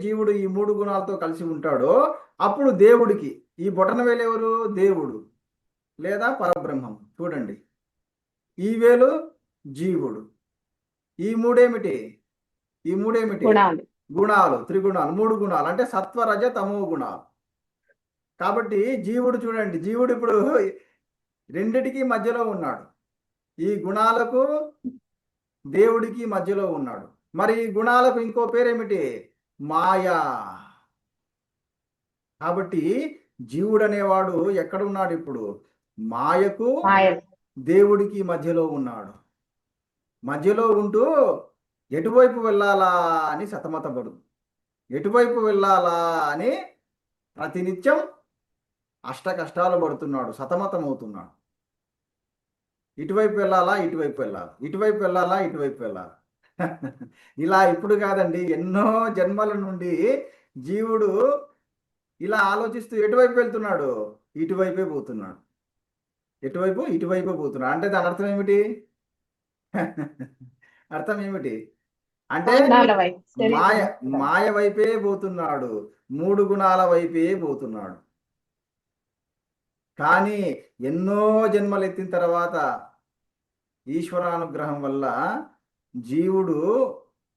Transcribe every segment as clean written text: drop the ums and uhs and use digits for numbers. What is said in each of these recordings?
జీవుడు ఈ 3 గుణాలతో కలిసి ఉంటాడో అప్పుడు దేవుడికి ఈ బొటనవేలు ఎవరు? దేవుడు లేదా పరబ్రహ్మం. చూడండి, ఈ వేలు జీవుడు. ఈ మూడేమిటి? గుణాలు, త్రిగుణాలు, 3 గుణాలు అంటే సత్వ రజ తమో గుణాలు. కాబట్టి జీవుడు చూడండి, జీవుడు ఇప్పుడు రెండిటికి మధ్యలో ఉన్నాడు. ఈ గుణాలకు దేవుడికి మధ్యలో ఉన్నాడు. మరి ఈ గుణాలకు ఇంకో పేరేమిటి? మాయా. కాబట్టి జీవుడు అనేవాడు ఎక్కడ ఉన్నాడు ఇప్పుడు? మాయకు దేవుడికి మధ్యలో ఉన్నాడు. మధ్యలో ఉంటూ ఎటువైపు వెళ్ళాలా అని సతమతపడు, ఎటువైపు వెళ్ళాలా అని ప్రతినిత్యం అష్ట కష్టాలు పడుతున్నాడు, సతమతమవుతున్నాడు. ఇటువైపు వెళ్ళాలా, ఇటువైపు వెళ్ళాలి, ఇటువైపు వెళ్ళాలా, ఇటువైపు వెళ్ళాలి. ఇలా ఇప్పుడు కాదండి, ఎన్నో జన్మల నుండి జీవుడు ఇలా ఆలోచిస్తూ ఎటువైపు వెళ్తున్నాడు? ఇటువైపే పోతున్నాడు. ఇటువైపే పోతున్నాడు. అంటే దాని అర్థం ఏమిటి? అర్థం ఏమిటి అంటే మాయ వైపే పోతున్నాడు, 3 గుణాల వైపే పోతున్నాడు. కానీ ఎన్నో జన్మలు ఎత్తిన తర్వాత ఈశ్వరానుగ్రహం వల్ల జీవుడు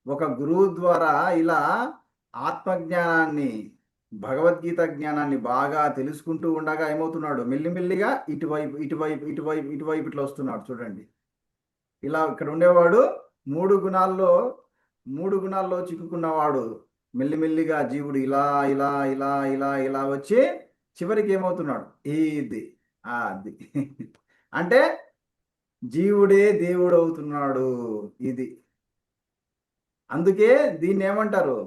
ఒక గురువు ద్వారా ఇలా ఆత్మజ్ఞానాన్ని, భగవద్గీత జ్ఞానాన్ని బాగా తెలుసుకుంటూ ఉండగా ఏమవుతున్నాడు? మెల్లిమెల్లిగా ఇటువైపు ఇట్లా వస్తున్నాడు. చూడండి, ఇలా ఇక్కడ ఉండేవాడు 3 గుణాల్లో చిక్కుకున్నవాడు మెల్లిమెల్లిగా జీవుడు ఇలా ఇలా ఇలా ఇలా ఇలా వచ్చి చివరికి ఏమవుతున్నాడు? ఇది అది అంటే జీవుడే దేవుడు అవుతున్నాడు. ఇది అందుకే దీన్ని ఏమంటారు?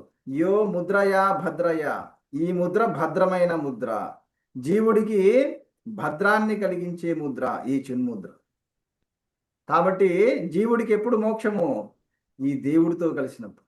యో ముద్రయా భద్రయ. ఈ ముద్ర భద్రమైన ముద్ర, జీవుడికి భద్రాన్ని కలిగించే ముద్ర ఈ చిన్ముద్ర. కాబట్టి జీవుడికి ఎప్పుడు మోక్షము? ఈ దేవుడితో కలిసినప్పుడు.